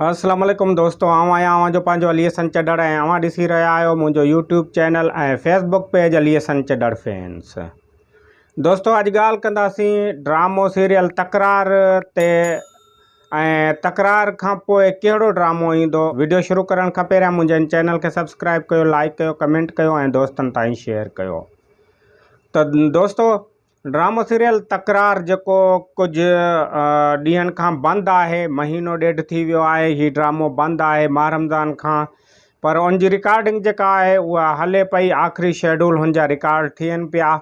अस्सलाम वालेकुम दोस्तों, आवां जो पंहिंजो अली हसन चढ़ड़ ऐं अवां ॾिसी रहिया आहियो मुंहिंजो यूट्यूब चैनल ऐं Facebook page Ali Hassan Chadhar fans. दोस्तों अॼु ॻाल्हि कंदासीं ड्रामो सीरियल तकरार ते ऐं तकरार खां पोइ कहिड़ो ड्रामो ईंदो। वीडियो शुरू करण खां पहिरियां मुंहिंजे चैनल खे सब्सक्राइब कयो, लाइक कयो, कमेंट कयो ऐं दोस्तनि ताईं शेयर कयो। त दोस्तों ड्रामो सीरियल तकरार जेको कुझु ॾींहंनि खां बंदि आहे, महीनो ॾेढ थी वियो आहे हीउ ड्रामो बंदि आहे माह रमज़ान खां, पर उनजी रिकॉर्डिंग जेका आहे उहा हले पई। आख़िरी शेड्यूल हुनजा रिकॉर्ड थियनि पिया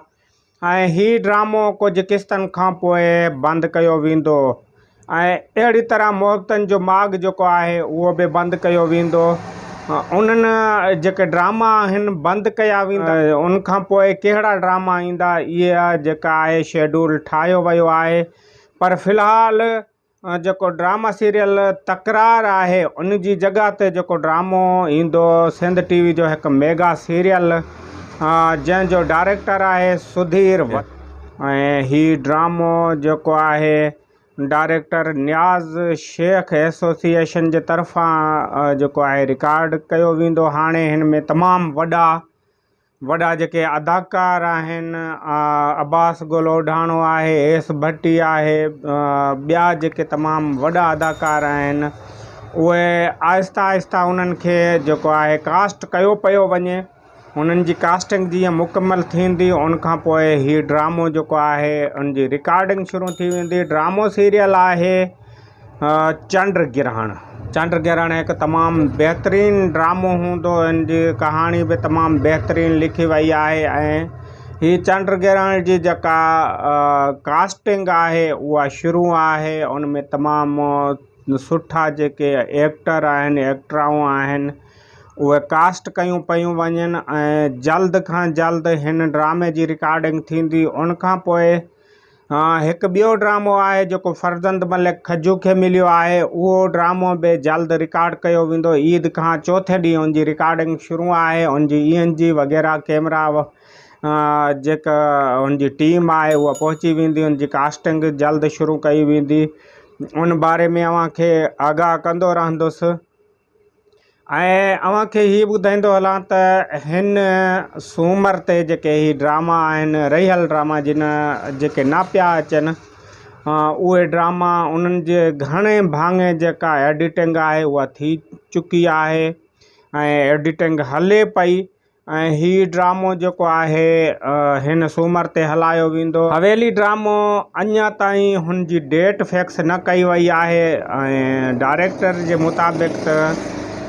ऐं हीउ ड्रामो कुझु किस्तनि खां पोइ बंदि कयो वेंदो ऐं अहिड़ी तरह मोहब्बतनि जो माॻ जेको आहे उहो बि बंदि कयो वेंदो। उन्हनि जेके ड्रामा आहिनि बंदि कया वेंदा, उनखां पोइ कहिड़ा ड्रामा ईंदा इहा जेका आहे शेड्यूल ठाहियो वियो आहे। पर फ़िलहाल जेको ड्रामा सीरियल तकरार आहे उन जी जॻह ते जेको ड्रामो ईंदो सिंध टीवी जो हिकु मेगा सीरियल जंहिंजो डायरेक्टर आहे सुधीर ऐं हीउ ड्रामो जेको आहे डायरेक्टर नियाज़ शेख एसोसिएशन जे तरफ़ां जेको आहे रिकॉर्ड कयो वेंदो। हाणे हिन में तमामु वॾा जेके अदाकार आहिनि, अब्बास गोलोढाणो आहे, एस भट्टी आहे, ॿिया जेके तमामु वॾा अदाकार आहिनि उहे आहिस्ता आहिस्ता उन्हनि खे जेको आहे कास्ट कयो पियो वञे। उन्हनि जी कास्टिंग जीअं मुकमल थींदी उनखां पोइ हीउ ड्रामो जेको आहे उनजी रिकॉर्डिंग शुरू थी वेंदी। ड्रामो सीरियल आहे चंड ग्रहण हिकु तमामु बहितरीनु ड्रामो हूंदो। इन जी कहाणी बि तमामु बहितरीनु लिखी वई आहे ऐं हीअ चंड ग्रहण जी जेका कास्टिंग आहे उहा शुरू आहे। उन में तमामु सुठा जेके एक्टर आहिनि, एक्टराऊं आहिनि उहे कास्ट कयूं पियूं वञनि ऐं जल्द खां जल्द हिन ड्रामे जी रिकॉर्डिंग थींदी। उनखां पोइ हिकु ॿियो ड्रामो आहे जेको फरज़ंद मलिक खजू खे मिलियो आहे, उहो ड्रामो बि जल्द रिकॉर्ड कयो वेंदो। ईद खां चौथे ॾींहुं उनजी रिकॉर्डिंग शुरू आहे। उनजी ENG वग़ैरह कैमरा जेका उनजी टीम आहे उहा पहुची वेंदी। उनजी कास्टिंग जल्द शुरू कई वेंदी। उन बारे में अव्हांखे आगाह कंदो रहंदुसि ऐं अव्हांखे हीअ ॿुधाईंदो हलां त हिन सूमर ते जेके हीअ ड्रामा आहिनि रहियल ड्रामा जिन जेके न पिया अचनि उहे ड्रामा उन्हनि जे घणे भाङे जेका एडिटिंग आहे उहा थी चुकी आहे ऐं एडिटिंग हले पई ऐं हीउ ड्रामो जेको आहे हिन सूमर ते हलायो वेंदो। हवेली ड्रामो अञा ताईं हुनजी डेट फिक्स न कई वई आहे ऐं डायरेक्टर जे मुताबिक़ त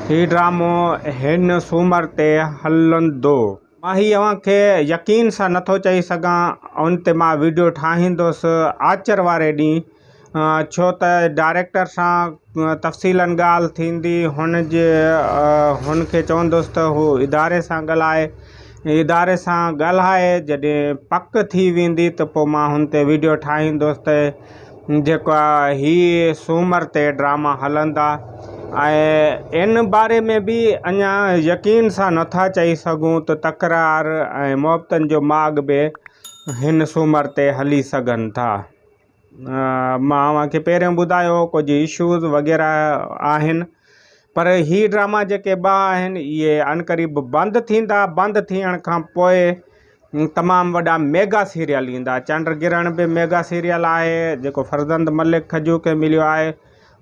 हीउ ड्रामो हिन सूमर ते हलंदो। मां हीअ अव्हांखे यकीन सां नथो चई सघां, उन ते मां वीडियो ठाहींदुसि आचर वारे ॾींहुं, छो त डायरेक्टर सां तफ़सीलन ॻाल्हि थींदी। हुनखे चवंदुसि त हू इदारे सां ॻाल्हाए जॾहिं पक थी वेंदी त पोइ मां हुन ते वीडियो ठाहींदुसि त जेका हीअ सूमर ते ड्रामा हलंदा। ऐं इन बारे में बि अञा यकीन सां नथा चई सघूं त तकरार ऐं मोहब्बतनि जो माॻ बि हिन सूमर ते हली सघनि था। मां अव्हांखे पहिरियों ॿुधायो कुझु इशूज़ वग़ैरह आहिनि, पर हीअ ड्रामा जेके ॿ आहिनि इहे अनक़रीब बंदि थींदा। बंदि थियण खां पोइ तमामु वॾा मेगा सीरियल ईंदा। चंड ग्रहण बि मेगा सीरियल आहे जेको फरज़ंद मलिक खजू खे मिलियो आहे।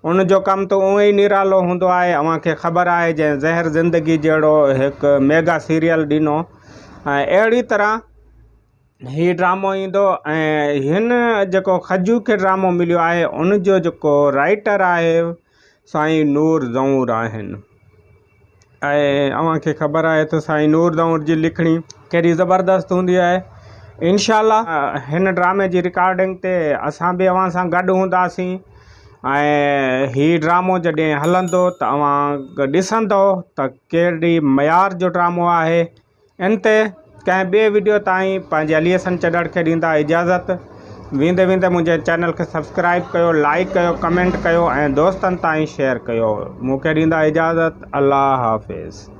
उनजो कमु त उहो ई निरालो हूंदो आहे। अव्हांखे ख़बर आहे जंहिं ज़हर ज़िंदगी जहिड़ो हिकु मेगा सीरियल ॾिनो ऐं अहिड़ी तरह हीउ ड्रामो ईंदो। ऐं हिन जेको खजू खे ड्रामो मिलियो आहे उनजो जेको राइटर आहे साईं नूर ज़ऊर आहिनि ऐं अव्हांखे ख़बर आहे त साईं नूर ज़ऊर जी लिखणी केॾी ज़बरदस्त हूंदी आहे। इंशाअल्लाह हिन ड्रामे जी रिकॉर्डिंग ते असां बि अव्हां सां गॾु हूंदासीं ऐं हीउ ड्रामो जॾहिं हलंदो त अव्हां ॾिसंदो त कहिड़ी मयार जो ड्रामो आहे। इन ते कंहिं ॿिए वीडियो ताईं पंहिंजे अली हसन चढ़ड़ खे ॾींदा इजाज़त। वेंदे मुंहिंजे चैनल खे सब्सक्राइब कयो, लाइक कयो, कमेंट कयो ऐं दोस्तनि ताईं शेयर कयो। मूंखे ॾींदा इजाज़त। अल्लाह हाफ़िज़।